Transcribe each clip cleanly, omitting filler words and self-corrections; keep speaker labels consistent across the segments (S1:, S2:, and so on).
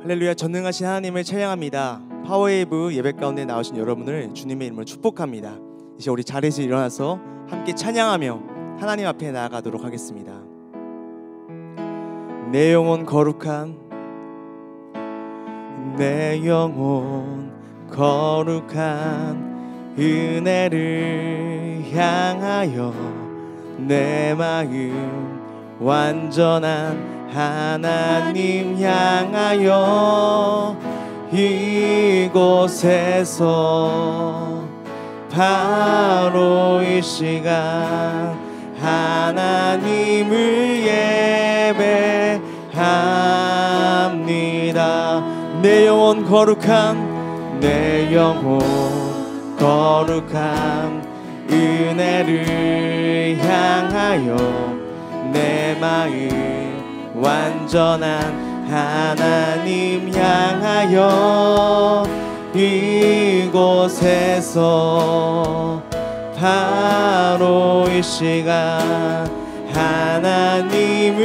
S1: 할렐루야. 전능하신 하나님을 찬양합니다. 파워웨이브 예배 가운데 나오신 여러분을 주님의 이름으로 축복합니다. 이제 우리 자리에서 일어나서 함께 찬양하며 하나님 앞에 나아가도록 하겠습니다. 내 영혼 거룩한, 내 영혼 거룩한 은혜를 향하여 내 마음 완전한 하나님 향하여 이곳에서 바로 이 시간 하나님을 예배합니다. 내 영혼 거룩한, 내 영혼 거룩한 은혜를 향하여 내 마음 완전한 하나님 향하여 이곳에서 바로 이 시간 하나님을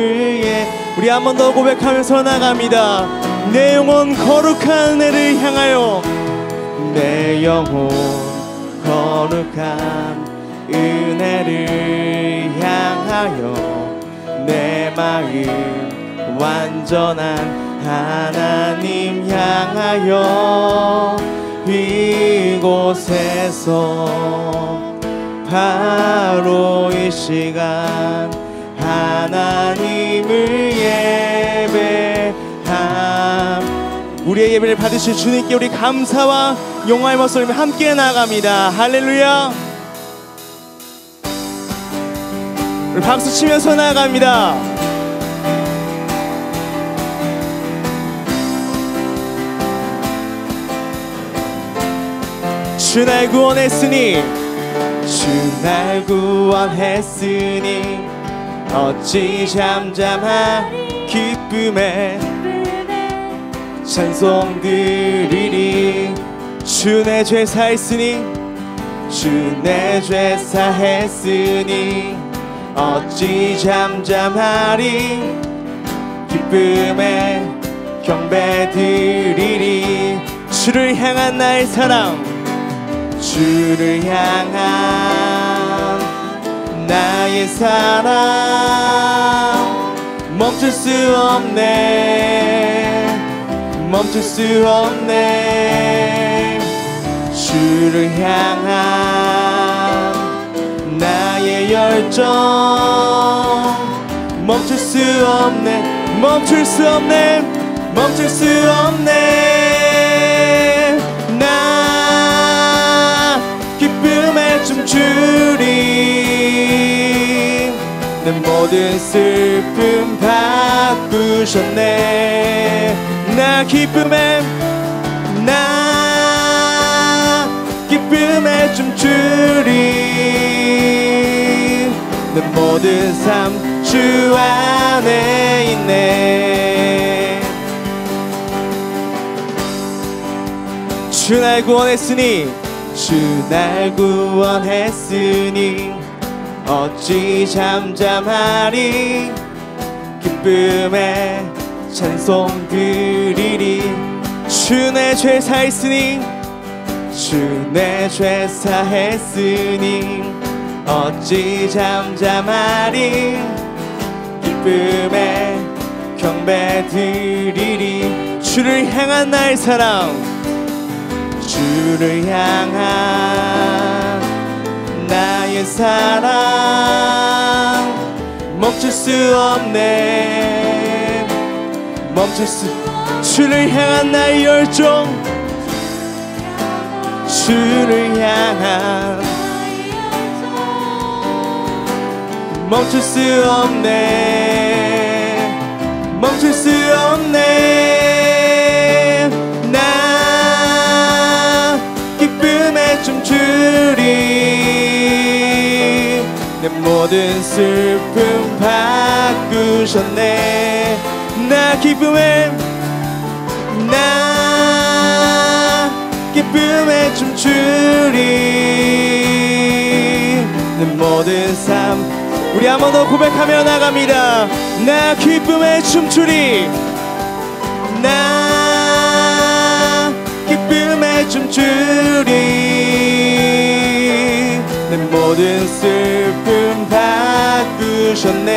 S1: 우리 한 번 더 고백하면서 나갑니다. 내 영혼 거룩한 은혜를 향하여, 내 영혼 거룩한 은혜를 향하여 내 마음 완전한 하나님 향하여 이곳에서 바로 이 시간 하나님을 예배함. 우리의 예배를 받으실 주님께 우리 감사와 영광의 목소리로 함께 나아갑니다. 할렐루야. 우리 박수 치면서 나아갑니다. 주 날 구원했으니, 주 날 구원했으니 어찌 잠잠한 기쁨에 찬송 드리리. 주 내 죄 사했으니, 주 내 죄 사했으니 어찌 잠잠하리. 기쁨에 경배 드리리. 주를 향한 나의 사랑, 주를 향한 나의 사랑 멈출 수 없네, 멈출 수 없네. 주를 향한 나의 열정 멈출 수 없네, 멈출 수 없네, 멈출 수 없네. 나 기쁨에 춤추리. 내 모든 슬픔 바꾸셨네. 나 기쁨에, 나 기쁨에 춤추리. 내 모든 삶 주 안에 있네. 주 날 구원했으니, 주 날 구원했으니 어찌 잠잠하리. 기쁨에 찬송 드리리. 주 내 죄 사했으니, 주 내 죄 사했으니 어찌 잠잠하리. 기쁨에 경배 드리리. 주를 향한 나의 사랑, 주를 향한 나의 사랑 멈출 수 없네, 멈출 수. 주를 향한 나의 열정, 주를 향한 멈출 수 없네, 멈출 수 없네. 나 기쁨에 춤추리. 내 모든 슬픔 바꾸셨네. 나 기쁨에, 나 기쁨에 춤추리. 내 모든 삶 우리 한 번 더 고백하며 나갑니다. 나 기쁨에 춤추리. 나 기쁨에 춤추리. 내 모든 슬픔 바꾸셨네.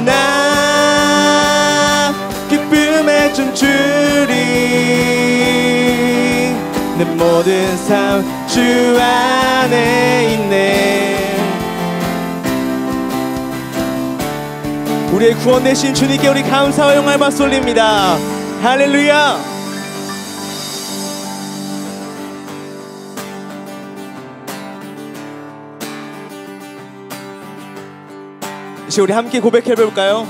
S1: 나 기쁨에 춤추리. 내 모든 삶 주 안에 있네. 우리의 구원 되신 주님께 우리 감사와 영광을 박수 올립니다. 할렐루야. 이제 우리 함께 고백해 볼까요?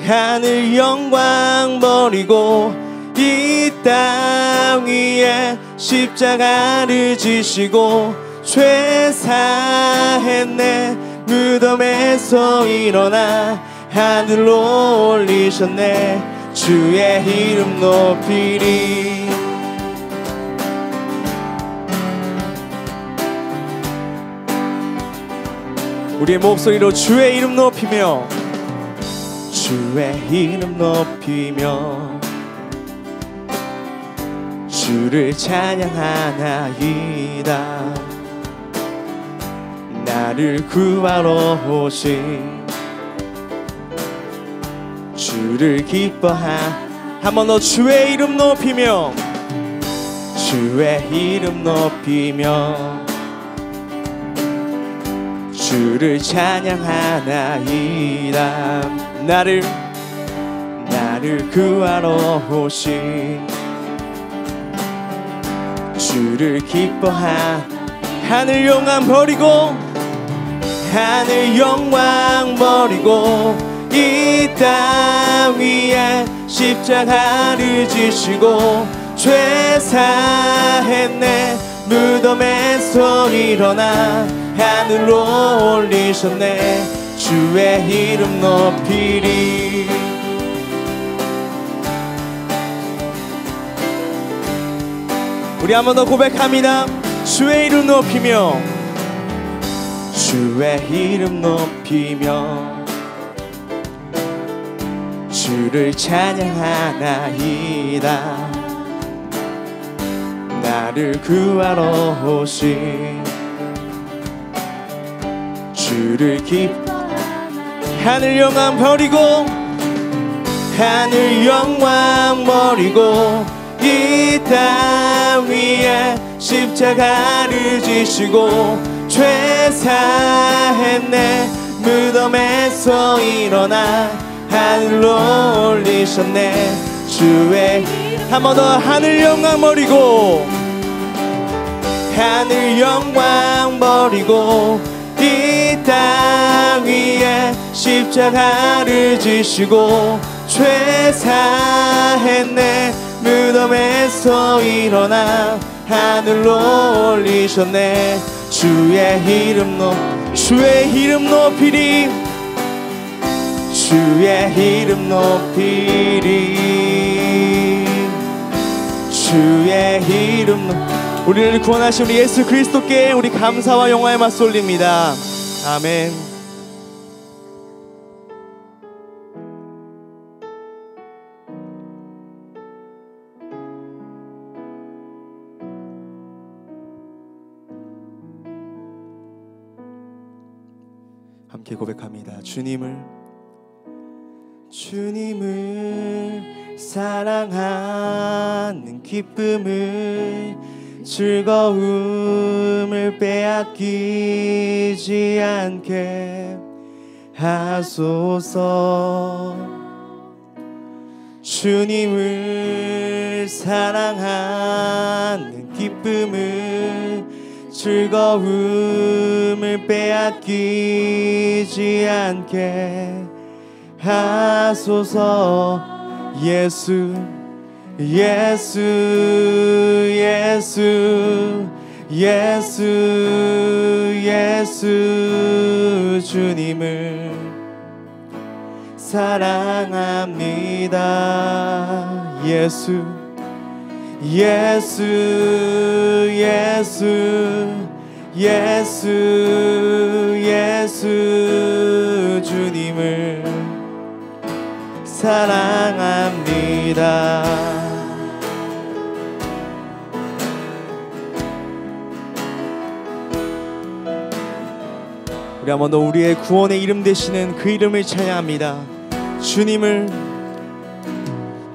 S1: 하늘 영광 버리고 이 땅 위에 십자가를 지시고 죄 사했네. 무덤에서 일어나 하늘로 올리셨네. 주의 이름 높이리. 우리의 목소리로 주의 이름 높이며 주의 이름 높이며 주를 찬양하나이다. 나를 구하러 오신 주를 한 번 더 주의 이름 높이며 주의 이름 높이며 주를 찬양하나이다. 나를 구하러 오신 주를 하늘 영광 버리고 이 땅 위에 십자가를 지시고 죄 사했네. 무덤에서 일어나 하늘로 올리셨네. 주의 이름 높이리. 우리 한 번 더 고백합니다. 주의 이름 높이며 주의 이름 높이며 주를 찬양하나이다. 나를 구하러 오신 주를 하늘 영광 버리고 이 땅 위에 십자가를 지시고 죄 사했네. 무덤에서 일어나 하늘로 올리셨네. 주의 한 번 더 하늘 영광 버리고 이 땅 위에 십자가를 지시고 죄 사했네. 무덤에서 일어나 하늘로 올리셨네. 주의 이름 높이리. 주의 이름 높이리. 주의 이름 우리를 구원하신 우리 예수 그리스도께 우리 감사와 영광의 박수 올립니다. 아멘. 함께 고백합니다. 주님을 사랑하는 기쁨을 즐거움을 빼앗기지 않게 하소서. 주님을 사랑하는 기쁨을 즐거움을 빼앗기지 않게 하소서. 예수 주님을 사랑합니다. 예수 주님을 사랑합니다. 우리 한번 더 우리의 구원의 이름 되시는 그 이름을 찬양합니다.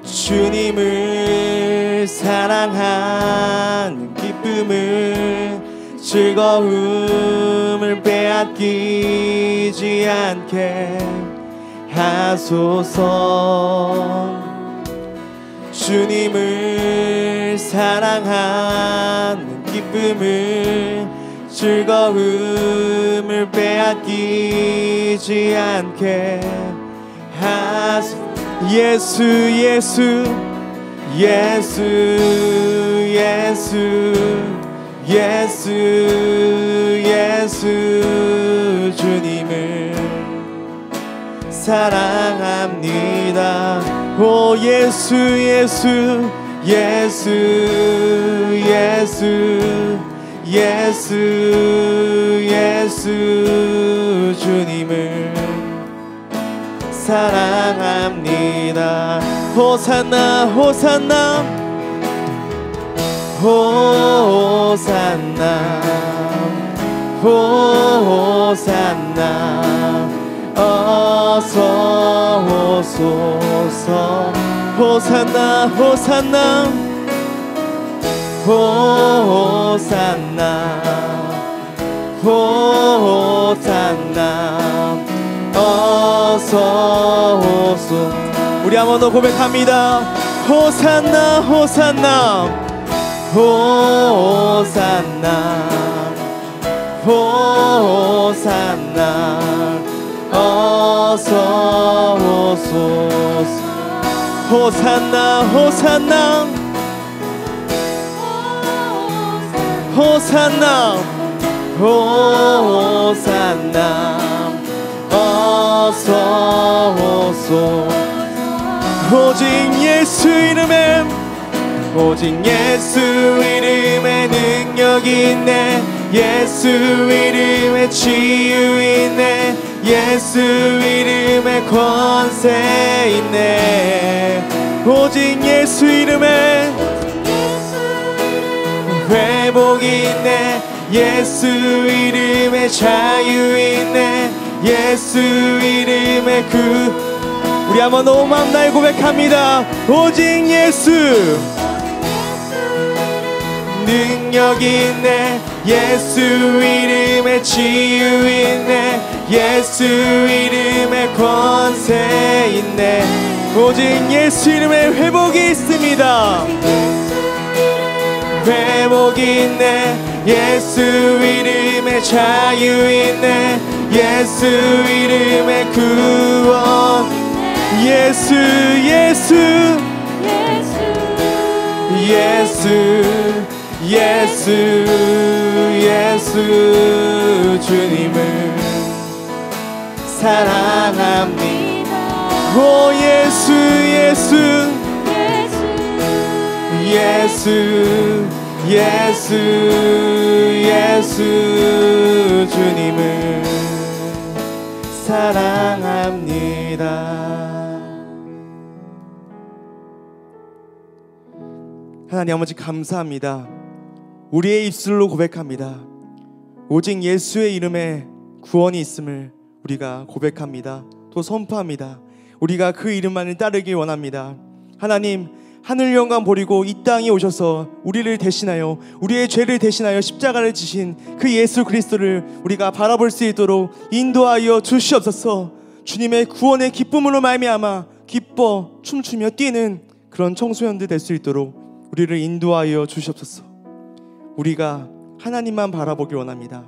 S1: 주님을 사랑한 기쁨을 즐거움을 빼앗기지 않게 하소서. 주님을 사랑한 기쁨을 즐거움을 빼앗기지 않게 하소서. 예수 예수 예수 예수 예수 예수 주님을 사랑합니다. 오 예수 예수 예수 예수 예수 예수 주님을 사랑합니다. 호산나 호산나 호산나 호산나 어서 오소서. 호산나 호산나 호산나 호산나 어서 오소. 우리 한 번 더 고백합니다. 호산나 호산나 호산나 호산나 어서 오소서. 호산나 호산나 호산나 호산나 어서 오소. 오직 예수 이름에 오직 예수 이름에 능력이 있네. 예수 이름에 치유 있네. 예수 이름에 권세 있네. 오직 예수 이름에 회복이 있네. 예수 이름에 자유 있네. 예수 이름에 우리 한번 온 마음 다해 고백합니다. 오직 예수 능력이 있네. 예수 이름에 치유 있네. 예수 이름에 권세 있네. 오직 예수 이름에 회복이 있습니다. 회복이 있네. 예수 이름에 자유 있네. 예수 이름에 구원. 예수 예수 예수 예수 예수 주님을 사랑합니다. 오 예수 예수 예수 예수 예수 주님을 사랑합니다. 하나님 아버지 감사합니다. 우리의 입술로 고백합니다. 오직 예수의 이름에 구원이 있음을 우리가 고백합니다. 또 선포합니다. 우리가 그 이름만을 따르길 원합니다. 하나님, 하늘 영광 버리고 이 땅에 오셔서 우리를 대신하여 우리의 죄를 대신하여 십자가를 지신 그 예수 그리스도를 우리가 바라볼 수 있도록 인도하여 주시옵소서. 주님의 구원의 기쁨으로 말미암아 기뻐 춤추며 뛰는 그런 청소년들 될 수 있도록 우리를 인도하여 주시옵소서. 우리가 하나님만 바라보길 원합니다.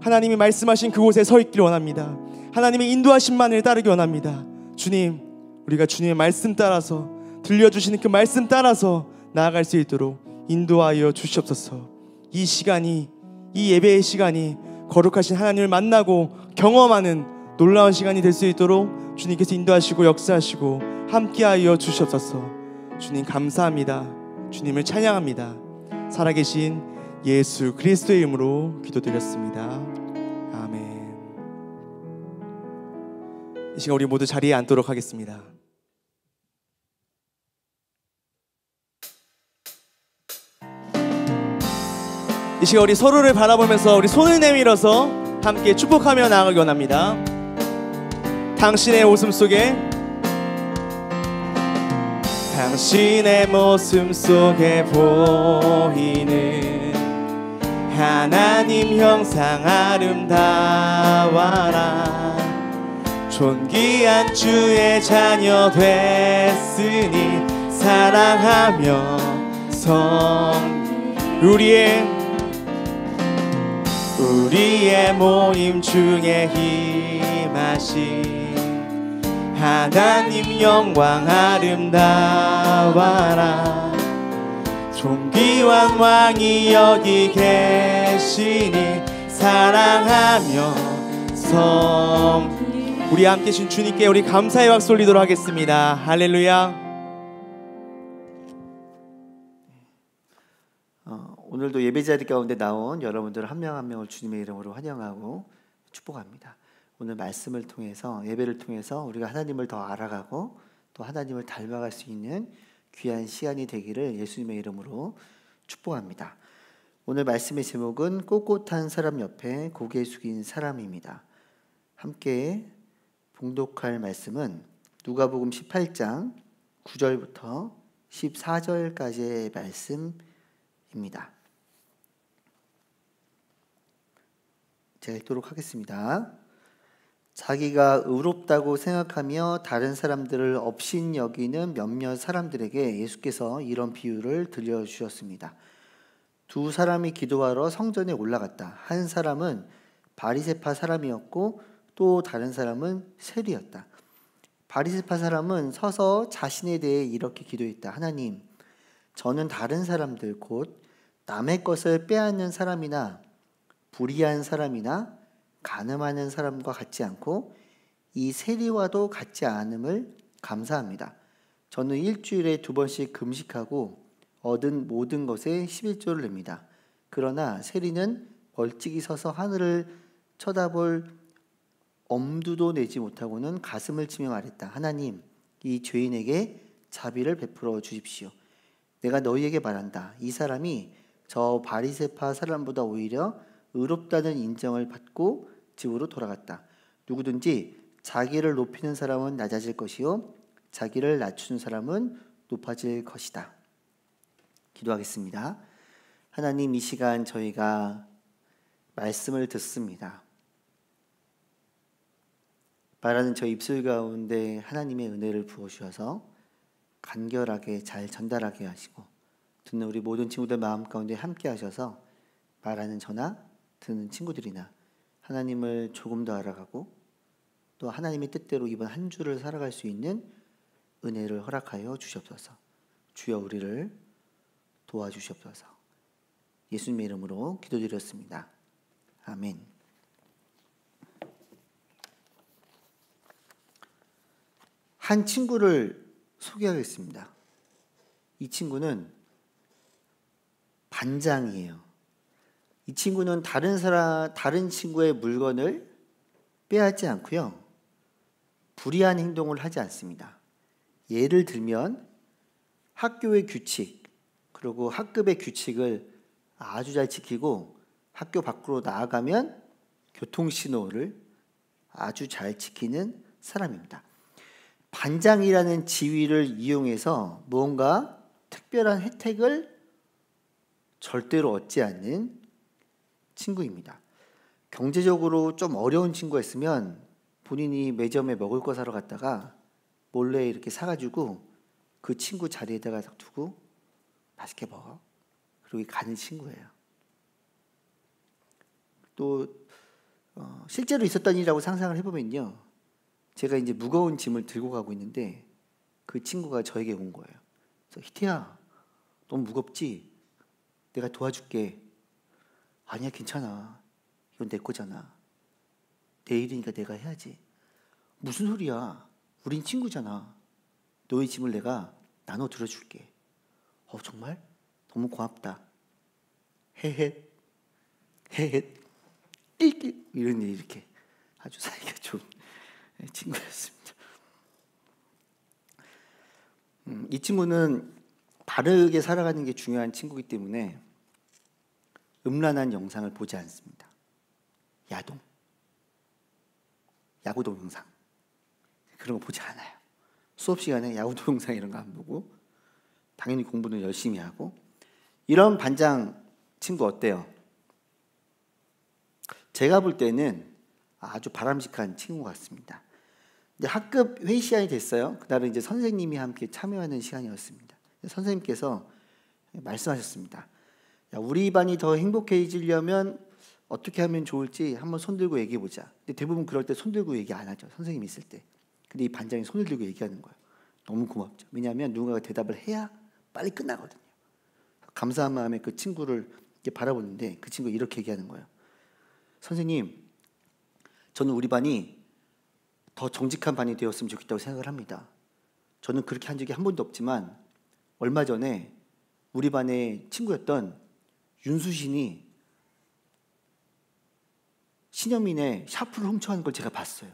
S1: 하나님이 말씀하신 그곳에 서 있길 원합니다. 하나님의 인도하심만을 따르기 원합니다. 주님, 우리가 주님의 말씀 따라서 들려주시는 그 말씀 따라서 나아갈 수 있도록 인도하여 주시옵소서. 이 시간이, 이 예배의 시간이 거룩하신 하나님을 만나고 경험하는 놀라운 시간이 될 수 있도록 주님께서 인도하시고 역사하시고 함께하여 주시옵소서. 주님 감사합니다. 주님을 찬양합니다. 살아계신 예수 그리스도의 이름으로 기도드렸습니다. 아멘. 이 시간 우리 모두 자리에 앉도록 하겠습니다. 이 시간 우리 서로를 바라보면서 우리 손을 내밀어서 함께 축복하며 나아가기 원합니다. 당신의 웃음 속에, 당신의 모습 속에 보이는 하나님 형상 아름다워라. 존귀한 주의 자녀 됐으니 사랑하며 우리의 모임 중에 힘하신 하나님 영광 아름다워라. 존귀한 왕이 여기 계시니 사랑하며 우리 함께 신 주님께 우리 감사의 박수 올리도록 하겠습니다. 할렐루야.
S2: 오늘도 예배자리 가운데 나온 여러분들 한 명 한 명을 주님의 이름으로 환영하고 축복합니다. 오늘 말씀을 통해서, 예배를 통해서 우리가 하나님을 더 알아가고 또 하나님을 닮아갈 수 있는 귀한 시간이 되기를 예수님의 이름으로 축복합니다. 오늘 말씀의 제목은 꼿꼿한 사람 옆에 고개 숙인 사람입니다. 함께 봉독할 말씀은 누가복음 18장 9절부터 14절까지의 말씀입니다. 제가 읽도록 하겠습니다. 자기가 의롭다고 생각하며 다른 사람들을 업신여기는 몇몇 사람들에게 예수께서 이런 비유를 들려주셨습니다. 두 사람이 기도하러 성전에 올라갔다. 한 사람은 바리새파 사람이었고 또 다른 사람은 세리였다. 바리새파 사람은 서서 자신에 대해 이렇게 기도했다. 하나님, 저는 다른 사람들 곧 남의 것을 빼앗는 사람이나 불의한 사람이나 간음하는 사람과 같지 않고 이 세리와도 같지 않음을 감사합니다. 저는 일주일에 2번씩 금식하고 얻은 모든 것에 11조를 냅니다. 그러나 세리는 멀찍이 서서 하늘을 쳐다볼 엄두도 내지 못하고는 가슴을 치며 말했다. 하나님, 이 죄인에게 자비를 베풀어 주십시오. 내가 너희에게 말한다. 이 사람이 저 바리새파 사람보다 오히려 의롭다는 인정을 받고 집으로 돌아갔다. 누구든지 자기를 높이는 사람은 낮아질 것이요 자기를 낮추는 사람은 높아질 것이다. 기도하겠습니다. 하나님, 이 시간 저희가 말씀을 듣습니다. 말하는 저 입술 가운데 하나님의 은혜를 부어주셔서 간결하게 잘 전달하게 하시고 듣는 우리 모든 친구들 마음 가운데 함께 하셔서 말하는 저나 듣는 친구들이나 하나님을 조금 더 알아가고 또 하나님의 뜻대로 이번 한 주를 살아갈 수 있는 은혜를 허락하여 주시옵소서. 주여 우리를 도와주시옵소서. 예수님의 이름으로 기도드렸습니다. 아멘. 한 친구를 소개하겠습니다. 이 친구는 반장이에요. 이 친구는 다른 친구의 물건을 빼앗지 않고요. 불의한 행동을 하지 않습니다. 예를 들면 학교의 규칙, 그리고 학급의 규칙을 아주 잘 지키고 학교 밖으로 나아가면 교통신호를 아주 잘 지키는 사람입니다. 반장이라는 지위를 이용해서 무언가 특별한 혜택을 절대로 얻지 않는 친구입니다. 경제적으로 좀 어려운 친구가 있으면 본인이 매점에 먹을 거 사러 갔다가 몰래 이렇게 사가지고 그 친구 자리에다가 두고 맛있게 먹어. 그리고 가는 친구예요. 또 실제로 있었던 일이라고 상상을 해보면요. 제가 이제 무거운 짐을 들고 가고 있는데 그 친구가 저에게 온 거예요. 그래서 희태야, 너무 무겁지? 내가 도와줄게. 아니야, 괜찮아. 이건 내 거잖아. 내 일이니까 내가 해야지. 무슨 소리야? 우린 친구잖아. 너의 짐을 내가 나눠 들어줄게. 정말? 너무 고맙다. 헤헷, 헤헷, 낄낄 이런 일 이렇게 아주 사이가 좋은 친구였습니다. 이 친구는 바르게 살아가는 게 중요한 친구이기 때문에 음란한 영상을 보지 않습니다. 야구 동영상 그런 거 보지 않아요. 수업 시간에 야구 동영상 이런 거 안 보고 당연히 공부는 열심히 하고. 이런 반장 친구 어때요? 제가 볼 때는 아주 바람직한 친구 같습니다. 이제 학급 회의 시간이 됐어요. 그날은 이제 선생님이 함께 참여하는 시간이었습니다. 선생님께서 말씀하셨습니다. 야, 우리 반이 더 행복해지려면 어떻게 하면 좋을지 한번 손 들고 얘기해 보자. 근데 대부분 그럴 때 손 들고 얘기 안 하죠. 선생님이 있을 때. 근데 이 반장이 손을 들고 얘기하는 거예요. 너무 고맙죠. 왜냐하면 누군가가 대답을 해야 빨리 끝나거든요. 감사한 마음에 그 친구를 이렇게 바라보는데 그 친구가 이렇게 얘기하는 거예요. 선생님, 저는 우리 반이 더 정직한 반이 되었으면 좋겠다고 생각을 합니다. 저는 그렇게 한 적이 한 번도 없지만 얼마 전에 우리 반의 친구였던 윤수신이 신현민의 샤프를 훔쳐가는 걸 제가 봤어요.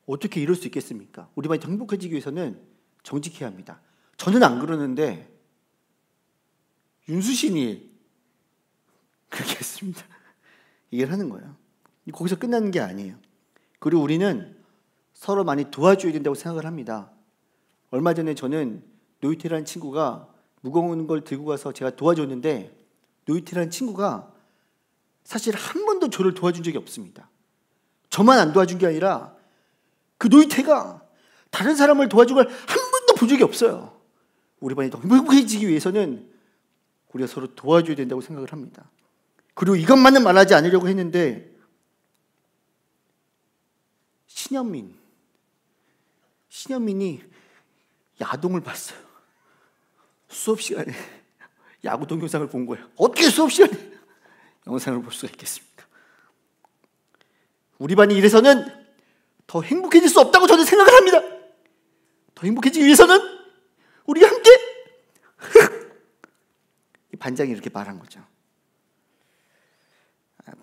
S2: 어떻게 이럴 수 있겠습니까? 우리 반이 더 행복해지기 위해서는 정직해야 합니다. 저는 안 그러는데 윤수신이 그렇게 했습니다. 이해를 하는 거예요. 거기서 끝나는 게 아니에요. 그리고 우리는 서로 많이 도와줘야 된다고 생각을 합니다. 얼마 전에 저는 노이태라는 친구가 무거운 걸 들고 가서 제가 도와줬는데 노이태라는 친구가 사실 한 번도 저를 도와준 적이 없습니다. 저만 안 도와준 게 아니라 그 노이태가 다른 사람을 도와준 걸 한 번도 본 적이 없어요. 우리 반이 더 행복해지기 위해서는 우리가 서로 도와줘야 된다고 생각을 합니다. 그리고 이것만은 말하지 않으려고 했는데 신현민이 야동을 봤어요. 수업 시간에 야구 동영상을 본 거예요. 어떻게 수업 시간에 영상을 볼 수가 있겠습니까? 우리 반이 이래서는 더 행복해질 수 없다고 저는 생각을 합니다. 더 행복해지기 위해서는 우리가 함께 이 반장이 이렇게 말한 거죠.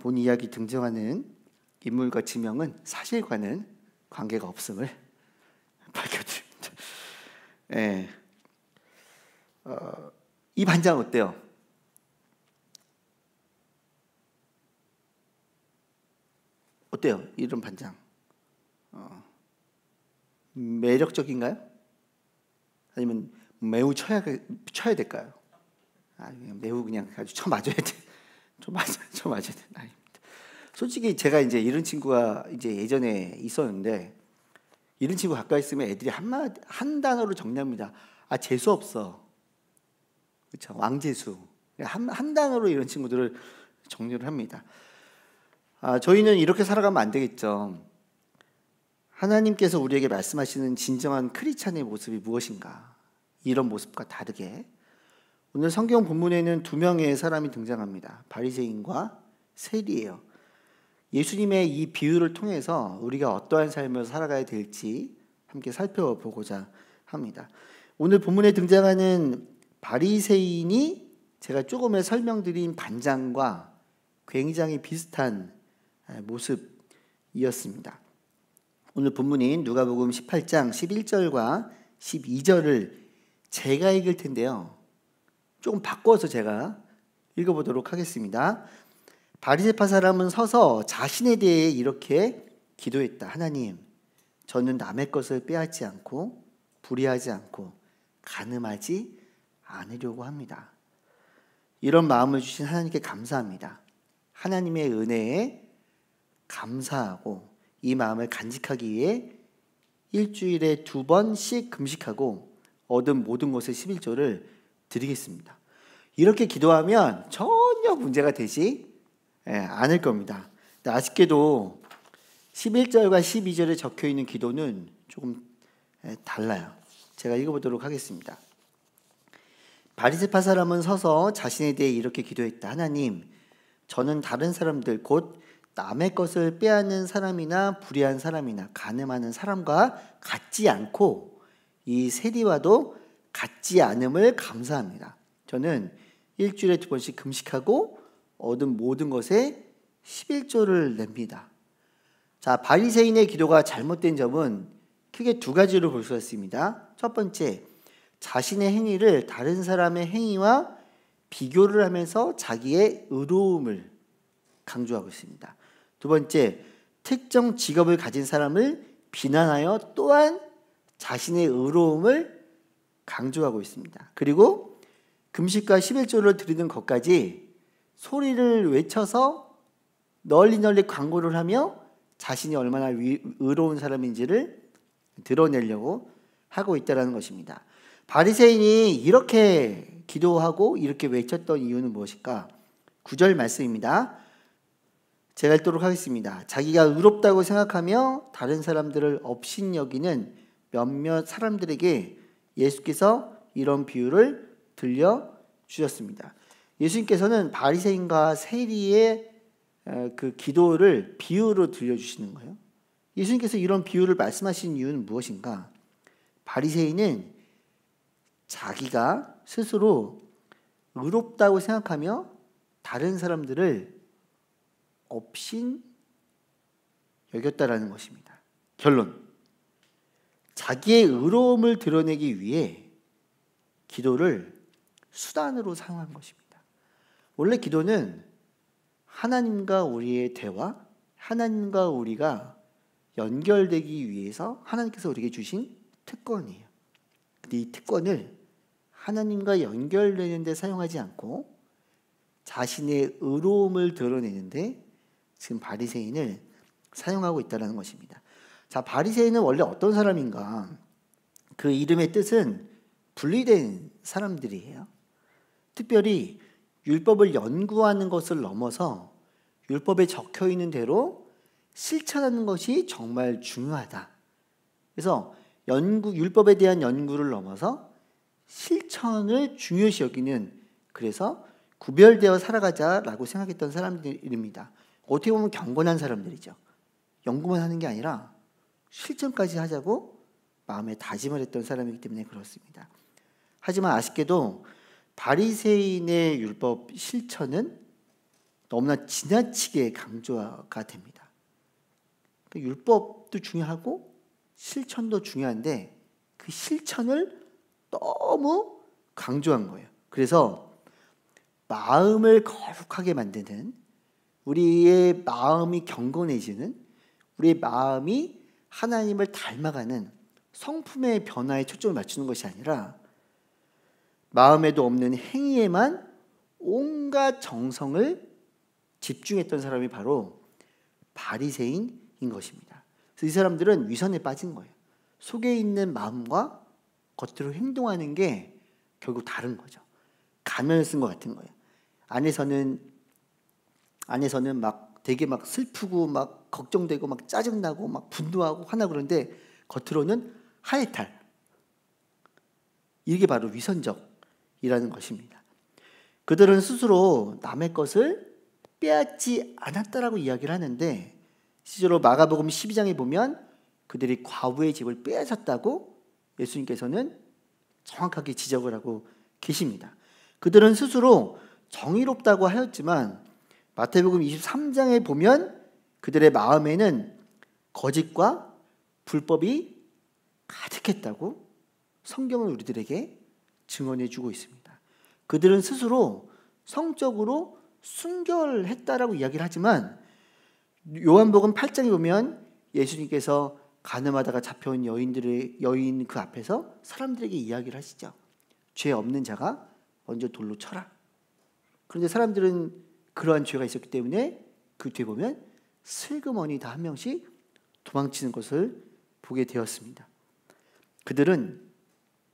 S2: 본 이야기 등장하는 인물과 지명은 사실과는 관계가 없음을 밝혀드립니다. 예. 이 반장 어때요? 어때요? 이런 반장 매력적인가요? 아니면 매우 쳐야 될까요? 아니면 매우 그냥 아주 쳐 맞아야 돼. 쳐 맞아야 돼. 아닙니다. 솔직히 제가 이제 이런 친구가 이제 예전에 있었는데 이런 친구 가까이 있으면 애들이 한 단어로 정리합니다. 재수 없어. 그렇죠? 왕재수. 한 단어로 이런 친구들을 정리를 합니다. 저희는 이렇게 살아가면 안 되겠죠. 하나님께서 우리에게 말씀하시는 진정한 크리스찬의 모습이 무엇인가? 이런 모습과 다르게 오늘 성경 본문에는 두 명의 사람이 등장합니다. 바리새인과 세리예요. 예수님의 이 비유를 통해서 우리가 어떠한 삶을 살아가야 될지 함께 살펴보고자 합니다. 오늘 본문에 등장하는 바리새인이 제가 조금에 설명드린 반장과 굉장히 비슷한 모습이었습니다. 오늘 본문인 누가복음 18장 11절과 12절을 제가 읽을 텐데요. 조금 바꿔서 제가 읽어보도록 하겠습니다. 바리새파 사람은 서서 자신에 대해 이렇게 기도했다. 하나님, 저는 남의 것을 빼앗지 않고 불의하지 않고 간음하지 않으려고 합니다. 이런 마음을 주신 하나님께 감사합니다. 하나님의 은혜에 감사하고 이 마음을 간직하기 위해 일주일에 2번씩 금식하고 얻은 모든 것의 11조를 드리겠습니다. 이렇게 기도하면 전혀 문제가 되지 않을 겁니다. 아쉽게도 11절과 12절에 적혀있는 기도는 조금 달라요. 제가 읽어보도록 하겠습니다. 바리새파 사람은 서서 자신에 대해 이렇게 기도했다. 하나님, 저는 다른 사람들 곧 남의 것을 빼앗는 사람이나 불의한 사람이나 간음하는 사람과 같지 않고 이 세리와도 같지 않음을 감사합니다. 저는 일주일에 2번씩 금식하고 얻은 모든 것에 11조를 냅니다. 자, 바리새인의 기도가 잘못된 점은 크게 두 가지로 볼 수가 있습니다. 첫 번째, 자신의 행위를 다른 사람의 행위와 비교를 하면서 자기의 의로움을 강조하고 있습니다. 두 번째, 특정 직업을 가진 사람을 비난하여 또한 자신의 의로움을 강조하고 있습니다. 그리고 금식과 11조를 드리는 것까지 소리를 외쳐서 널리 광고를 하며 자신이 얼마나 의로운 사람인지를 드러내려고 하고 있다는 것입니다. 바리새인이 이렇게 기도하고 이렇게 외쳤던 이유는 무엇일까? 9절 말씀입니다. 제가 읽도록 하겠습니다. 자기가 의롭다고 생각하며 다른 사람들을 업신여기는 몇몇 사람들에게 예수께서 이런 비유를 들려주셨습니다. 예수님께서는 바리새인과 세리의 그 기도를 비유로 들려주시는 거예요. 예수님께서 이런 비유를 말씀하신 이유는 무엇인가? 바리새인은 자기가 스스로 의롭다고 생각하며 다른 사람들을 업신 여겼다라는 것입니다. 결론, 자기의 의로움을 드러내기 위해 기도를 수단으로 사용한 것입니다. 원래 기도는 하나님과 우리의 대화, 하나님과 우리가 연결되기 위해서 하나님께서 우리에게 주신 특권이에요. 근데 이 특권을 하나님과 연결되는 데 사용하지 않고 자신의 의로움을 드러내는데 지금 바리새인을 사용하고 있다는 것입니다. 자, 바리새인은 원래 어떤 사람인가? 그 이름의 뜻은 분리된 사람들이에요. 특별히 율법을 연구하는 것을 넘어서 율법에 적혀 있는 대로 실천하는 것이 정말 중요하다. 그래서 율법에 대한 연구를 넘어서 실천을 중요시 여기는, 그래서 구별되어 살아가자라고 생각했던 사람들입니다. 어떻게 보면 경건한 사람들이죠. 연구만 하는 게 아니라 실천까지 하자고 마음에 다짐을 했던 사람이기 때문에 그렇습니다. 하지만 아쉽게도 바리새인의 율법 실천은 너무나 지나치게 강조가 됩니다. 그러니까 율법도 중요하고 실천도 중요한데 그 실천을 너무 강조한 거예요. 그래서 마음을 거룩하게 만드는, 우리의 마음이 경건해지는, 우리의 마음이 하나님을 닮아가는 성품의 변화에 초점을 맞추는 것이 아니라 마음에도 없는 행위에만 온갖 정성을 집중했던 사람이 바로 바리새인인 것입니다. 그래서 이 사람들은 위선에 빠진 거예요. 속에 있는 마음과 겉으로 행동하는 게 결국 다른 거죠. 가면을 쓴 것 같은 거예요. 안에서는 막 되게 막 슬프고 막 걱정되고 막 짜증나고 막 분노하고 화나고 그런데 겉으로는 하회탈. 이게 바로 위선적이라는 것입니다. 그들은 스스로 남의 것을 빼앗지 않았다라고 이야기를 하는데 실제로 마가복음 12장에 보면 그들이 과부의 집을 빼앗았다고 예수님께서는 정확하게 지적을 하고 계십니다. 그들은 스스로 정의롭다고 하였지만 마태복음 23장에 보면 그들의 마음에는 거짓과 불법이 가득했다고 성경은 우리들에게 증언해 주고 있습니다. 그들은 스스로 성적으로 순결했다라고 이야기를 하지만 요한복음 8장에 보면 예수님께서 간음하다가 잡혀온 여인 그 앞에서 사람들에게 이야기를 하시죠. 죄 없는 자가 먼저 돌로 쳐라. 그런데 사람들은 그러한 죄가 있었기 때문에 그 뒤에 보면 슬그머니 다 한 명씩 도망치는 것을 보게 되었습니다. 그들은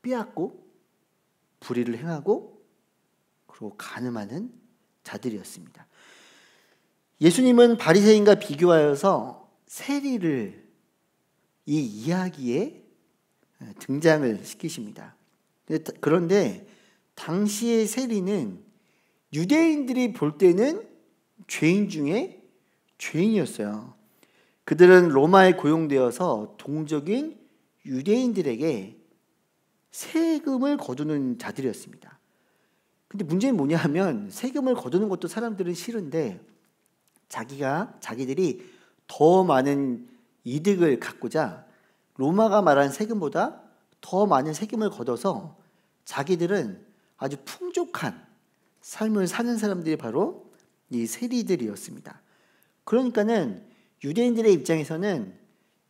S2: 빼앗고 불의를 행하고 그리고 간음하는 자들이었습니다. 예수님은 바리새인과 비교하여서 세리를 이 이야기에 등장을 시키십니다. 그런데 당시의 세리는 유대인들이 볼 때는 죄인 중에 죄인이었어요. 그들은 로마에 고용되어서 동족인 유대인들에게 세금을 거두는 자들이었습니다. 근데 문제는 뭐냐 하면 세금을 거두는 것도 사람들은 싫은데 자기들이 더 많은 이득을 갖고자 로마가 말한 세금보다 더 많은 세금을 걷어서 자기들은 아주 풍족한 삶을 사는 사람들이 바로 이 세리들이었습니다. 그러니까는 유대인들의 입장에서는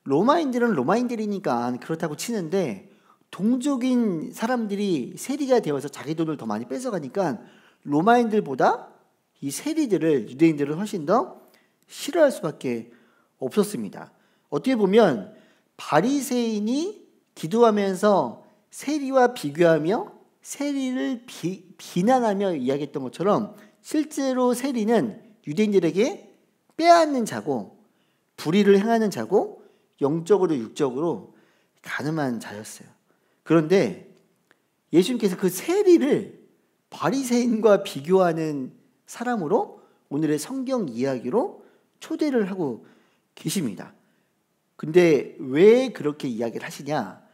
S2: 로마인들은 로마인들이니까 그렇다고 치는데 동족인 사람들이 세리가 되어서 자기 돈을 더 많이 뺏어가니까 로마인들보다 이 세리들을, 유대인들을 훨씬 더 싫어할 수밖에 없었습니다. 어떻게 보면 바리새인이 기도하면서 세리와 비교하며 세리를 비난하며 이야기했던 것처럼 실제로 세리는 유대인들에게 빼앗는 자고 불의를 행하는 자고 영적으로 육적으로 가늠한 자였어요. 그런데 예수님께서 그 세리를 바리새인과 비교하는 사람으로 오늘의 성경 이야기로 초대를 하고 계십니다. 근데 왜 그렇게 이야기를 하시냐?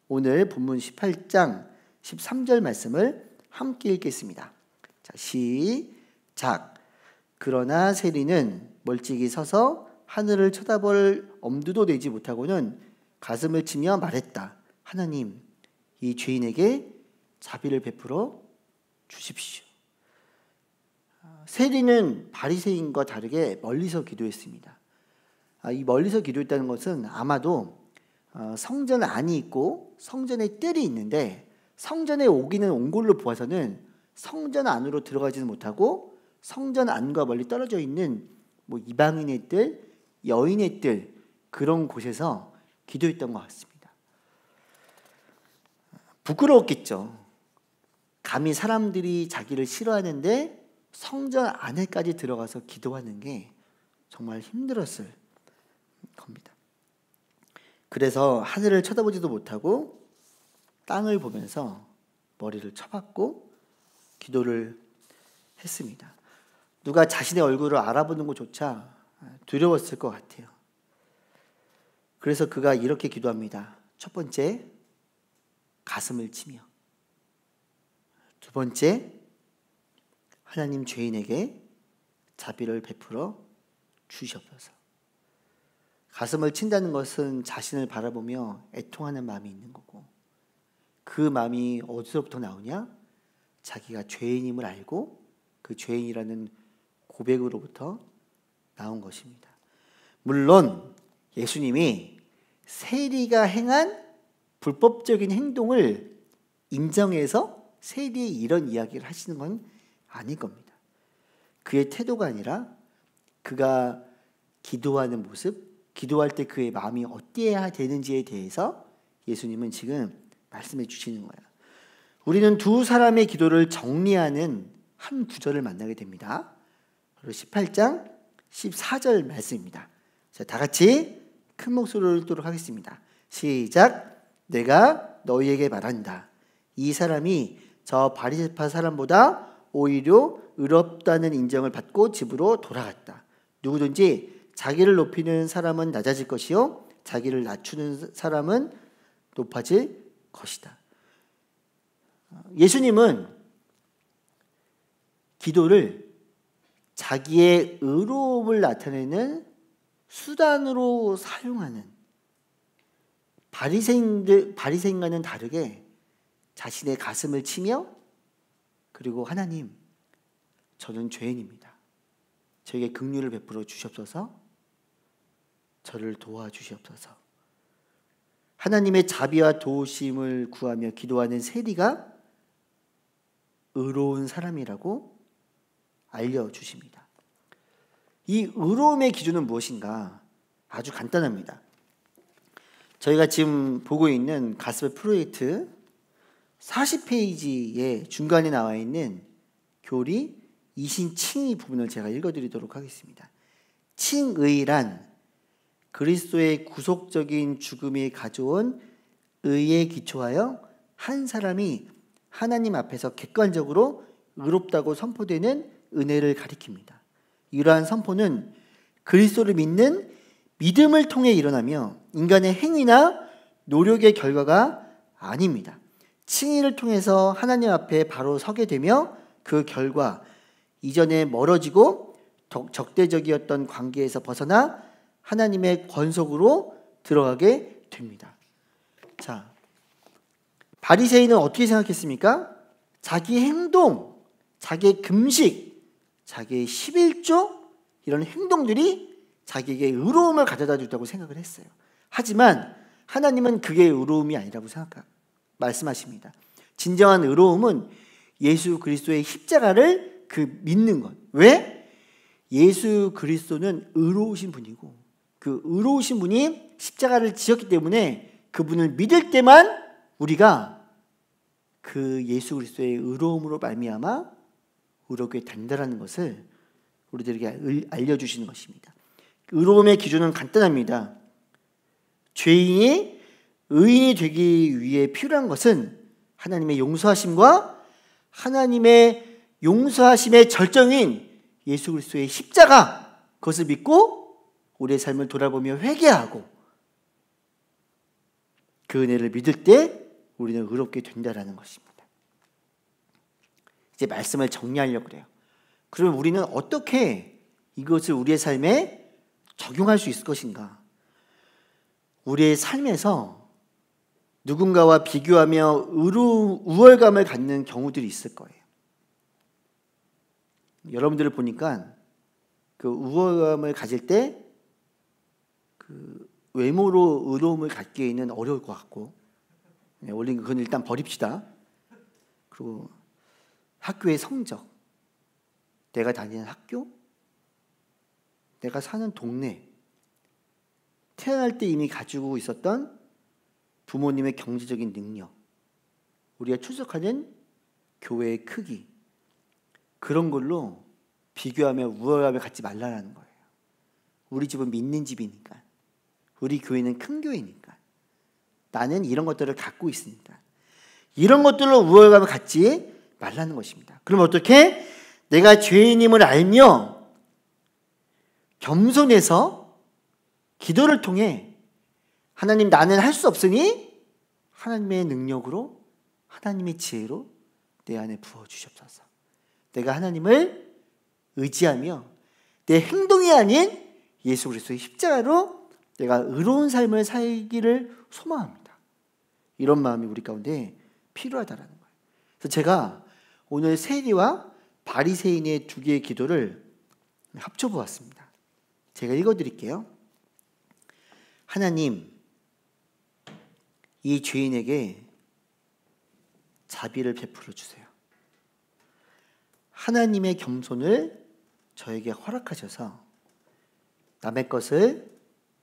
S2: 오늘 본문 18장 13절 말씀을 함께 읽겠습니다. 자, 시작. 그러나 세리는 멀찍이 서서 하늘을 쳐다볼 엄두도 내지 못하고는 가슴을 치며 말했다. 하나님, 이 죄인에게 자비를 베풀어 주십시오. 세리는 바리새인과 다르게 멀리서 기도했습니다. 이 멀리서 기도했다는 것은 아마도 성전 안이 있고 성전에 뜰이 있는데 성전에 오기는 온 걸로 보아서는 성전 안으로 들어가지는 못하고 성전 안과 멀리 떨어져 있는 뭐 이방인의 뜰, 여인의 뜰 그런 곳에서 기도했던 것 같습니다. 부끄러웠겠죠. 감히 사람들이 자기를 싫어하는데 성전 안에까지 들어가서 기도하는 게 정말 힘들었을 겁니다. 그래서 하늘을 쳐다보지도 못하고 땅을 보면서 머리를 쳐박고 기도를 했습니다. 누가 자신의 얼굴을 알아보는 것조차 두려웠을 것 같아요. 그래서 그가 이렇게 기도합니다. 첫 번째, 가슴을 치며. 두 번째, 하나님 죄인에게 자비를 베풀어 주시옵소서. 가슴을 친다는 것은 자신을 바라보며 애통하는 마음이 있는 거고 그 마음이 어디서부터 나오냐? 자기가 죄인임을 알고 그 죄인이라는 고백으로부터 나온 것입니다. 물론 예수님이 세리가 행한 불법적인 행동을 인정해서 세리의 이런 이야기를 하시는 건 아닐 겁니다. 그의 태도가 아니라 그가 기도하는 모습, 기도할 때 그의 마음이 어때야 되는지에 대해서 예수님은 지금 말씀해 주시는 거예요. 우리는 두 사람의 기도를 정리하는 한 구절을 만나게 됩니다. 18장 14절 말씀입니다. 자, 다 같이 큰 목소리로 읽도록 하겠습니다. 시작. 내가 너희에게 말한다. 이 사람이 저 바리새파 사람보다 오히려 의롭다는 인정을 받고 집으로 돌아갔다. 누구든지 자기를 높이는 사람은 낮아질 것이요 자기를 낮추는 사람은 높아질 것이다. 예수님은 기도를 자기의 의로움을 나타내는 수단으로 사용하는 바리새인과는 다르게 자신의 가슴을 치며 그리고 하나님, 저는 죄인입니다. 저에게 긍휼을 베풀어 주시옵소서. 저를 도와주시옵소서. 하나님의 자비와 도우심을 구하며 기도하는 세리가 의로운 사람이라고 알려주십니다. 이 의로움의 기준은 무엇인가? 아주 간단합니다. 저희가 지금 보고 있는 가스펠 프로젝트 40페이지의 중간에 나와 있는 교리 이신칭의 부분을 제가 읽어드리도록 하겠습니다. 칭의란 그리스도의 구속적인 죽음이 가져온 의에 기초하여 한 사람이 하나님 앞에서 객관적으로 의롭다고 선포되는 은혜를 가리킵니다. 이러한 선포는 그리스도를 믿는 믿음을 통해 일어나며 인간의 행위나 노력의 결과가 아닙니다. 칭의를 통해서 하나님 앞에 바로 서게 되며 그 결과 이전에 멀어지고 적대적이었던 관계에서 벗어나 하나님의 권속으로 들어가게 됩니다. 자, 바리새인은 어떻게 생각했습니까? 자기 행동, 자기의 금식, 자기의 11조 이런 행동들이 자기에게 의로움을 가져다 준다고 생각을 했어요. 하지만 하나님은 그게 의로움이 아니라고 말씀하십니다. 진정한 의로움은 예수 그리스도의 십자가를 믿는 것. 왜? 예수 그리스도는 의로우신 분이고 그 의로우신 분이 십자가를 지었기 때문에 그분을 믿을 때만 우리가 그 예수 그리스도의 의로움으로 말미암아 의롭게 된다라는 것을 우리들에게 알려주시는 것입니다. 의로움의 기준은 간단합니다. 죄인이 의인이 되기 위해 필요한 것은 하나님의 용서하심과 하나님의 용서하심의 절정인 예수 그리스도의 십자가, 그것을 믿고 우리의 삶을 돌아보며 회개하고 그 은혜를 믿을 때 우리는 의롭게 된다라는 것입니다. 이제 말씀을 정리하려고 그래요. 그러면 우리는 어떻게 이것을 우리의 삶에 적용할 수 있을 것인가? 우리의 삶에서 누군가와 비교하며 우월감을 갖는 경우들이 있을 거예요. 여러분들을 보니까 그 우월감을 가질 때 그 외모로 의로움을 갖기에는 어려울 것 같고, 원래 그건 일단 버립시다. 그리고 학교의 성적, 내가 다니는 학교, 내가 사는 동네, 태어날 때 이미 가지고 있었던 부모님의 경제적인 능력, 우리가 출석하는 교회의 크기, 그런 걸로 비교하며 우월감을 갖지 말라는 거예요. 우리 집은 믿는 집이니까, 우리 교회는 큰 교회니까, 나는 이런 것들을 갖고 있으니까, 이런 것들로 우월감을 갖지 말라는 것입니다. 그럼 어떻게? 내가 죄인임을 알며 겸손해서 기도를 통해 하나님, 나는 할 수 없으니 하나님의 능력으로, 하나님의 지혜로 내 안에 부어주시옵소서. 내가 하나님을 의지하며 내 행동이 아닌 예수 그리스도의 십자가로 내가 의로운 삶을 살기를 소망합니다. 이런 마음이 우리 가운데 필요하다는 거예요. 그래서 제가 오늘 세리와 바리새인의 두 개의 기도를 합쳐보았습니다. 제가 읽어드릴게요. 하나님, 이 죄인에게 자비를 베풀어 주세요. 하나님의 겸손을 저에게 허락하셔서 남의 것을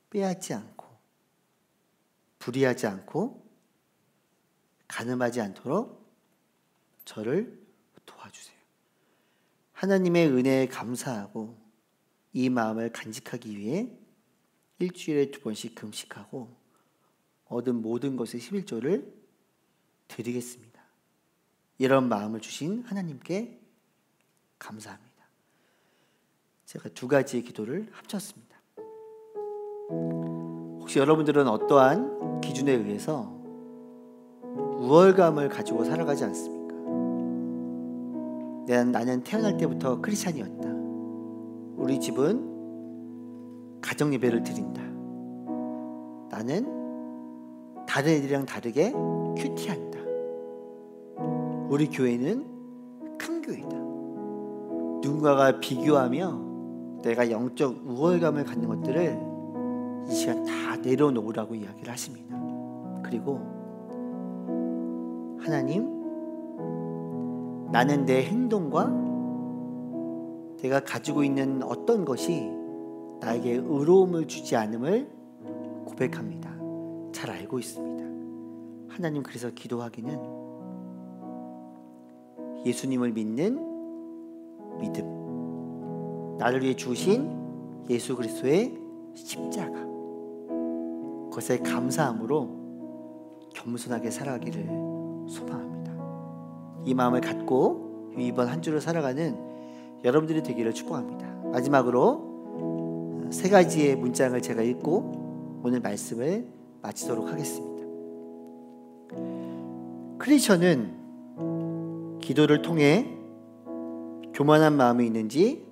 S2: 빼앗지 않고 불의하지 않고 간음하지 않도록 저를 도와주세요. 하나님의 은혜에 감사하고 이 마음을 간직하기 위해 일주일에 2번씩 금식하고 얻은 모든 것의 11조를 드리겠습니다. 이런 마음을 주신 하나님께 감사합니다. 제가 두 가지의 기도를 합쳤습니다. 혹시 여러분들은 어떠한 기준에 의해서 우월감을 가지고 살아가지 않습니까? 나는 태어날 때부터 크리스찬이었다. 우리 집은 가정 예배를 드린다. 나는 다른 애들이랑 다르게 큐티한다. 우리 교회는 큰 교회다. 누군가가 비교하며 내가 영적 우월감을 갖는 것들을 이 시간 다 내려놓으라고 이야기를 하십니다. 그리고 하나님, 나는 내 행동과 내가 가지고 있는 어떤 것이 나에게 의로움을 주지 않음을 고백합니다. 잘 알고 있습니다. 하나님, 그래서 기도하기는 예수님을 믿는 믿음, 나를 위해 주신 예수 그리스도의 십자가, 그것에 감사함으로 겸손하게 살아가기를 소망합니다. 이 마음을 갖고 이번 한 주를 살아가는 여러분들이 되기를 축복합니다. 마지막으로 3가지의 문장을 제가 읽고 오늘 말씀을 마치도록 하겠습니다. 크리스천은 기도를 통해 교만한 마음이 있는지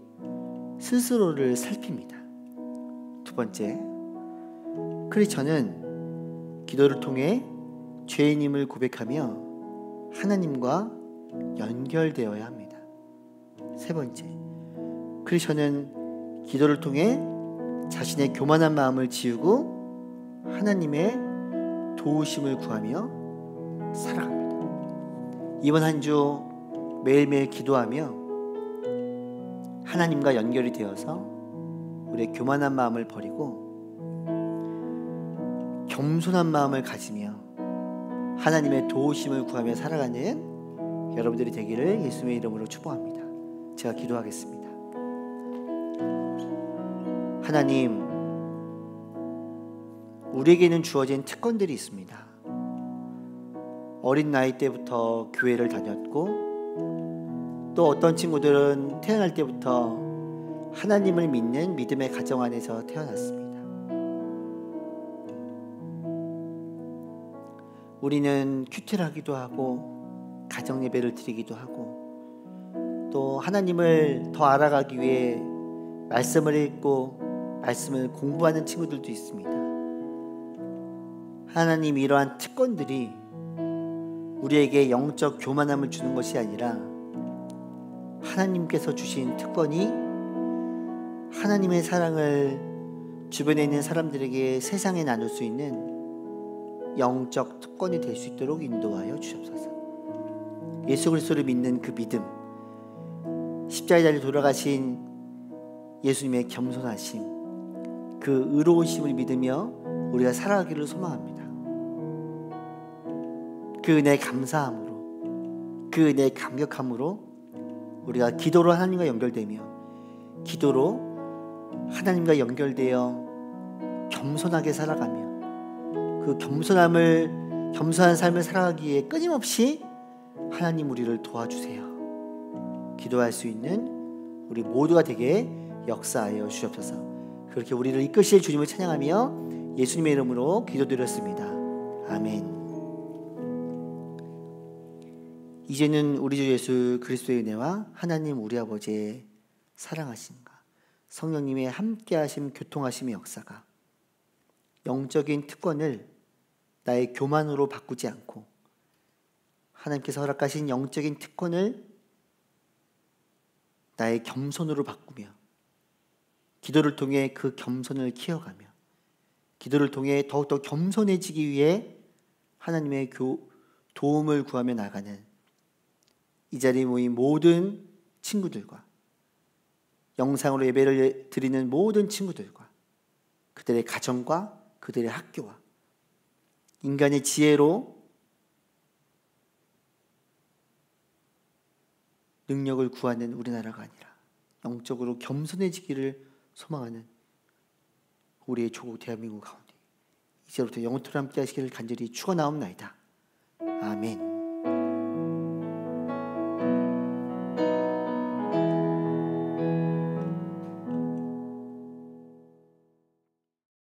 S2: 스스로를 살핍니다. 2번째, 크리스천은 기도를 통해 죄인임을 고백하며 하나님과 연결되어야 합니다. 세 번째, 크리스천은 기도를 통해 자신의 교만한 마음을 지우고 하나님의 도우심을 구하며 살아갑니다. 이번 한 주 매일매일 기도하며 하나님과 연결이 되어서 우리의 교만한 마음을 버리고 겸손한 마음을 가지며 하나님의 도우심을 구하며 살아가는 여러분들이 되기를 예수님의 이름으로 축복합니다. 제가 기도하겠습니다. 하나님, 우리에게는 주어진 특권들이 있습니다. 어린 나이 때부터 교회를 다녔고, 또 어떤 친구들은 태어날 때부터 하나님을 믿는 믿음의 가정 안에서 태어났습니다. 우리는 큐티를 하기도 하고 가정 예배를 드리기도 하고 또 하나님을 더 알아가기 위해 말씀을 읽고 말씀을 공부하는 친구들도 있습니다. 하나님, 이러한 특권들이 우리에게 영적 교만함을 주는 것이 아니라 하나님께서 주신 특권이 하나님의 사랑을 주변에 있는 사람들에게 세상에 나눌 수 있는 영적 특권이 될 수 있도록 인도하여 주옵소서. 예수 그리스도를 믿는 그 믿음, 십자가의 자리에 돌아가신 예수님의 겸손하심, 그 의로우심을 믿으며 우리가 살아가기를 소망합니다. 그 은혜에 감사함으로, 그 은혜에 감격함으로 우리가 기도로 하나님과 연결되며 기도로 하나님과 연결되어 겸손하게 살아가며 그 겸손한 삶을 살아가기 위해 끊임없이 하나님 우리를 도와주세요. 기도할 수 있는 우리 모두가 되게 역사하여 주옵소서. 그렇게 우리를 이끄실 주님을 찬양하며 예수님의 이름으로 기도드렸습니다. 아멘. 이제는 우리 주 예수 그리스도의 은혜와 하나님 우리 아버지의 사랑하심과 성령님의 함께하심 교통하심의 역사가 영적인 특권을 나의 교만으로 바꾸지 않고 하나님께서 허락하신 영적인 특권을 나의 겸손으로 바꾸며 기도를 통해 그 겸손을 키워가며 기도를 통해 더욱더 겸손해지기 위해 하나님의 도움을 구하며 나가는 이 자리에 모인 모든 친구들과 영상으로 예배를 드리는 모든 친구들과 그들의 가정과 그들의 학교와 인간의 지혜로 능력을 구하는 우리나라가 아니라 영적으로 겸손해지기를 소망하는 우리의 조국 대한민국 가운데 이제부터 영원토록 함께 하시기를 간절히 축원하옵나이다. 아멘.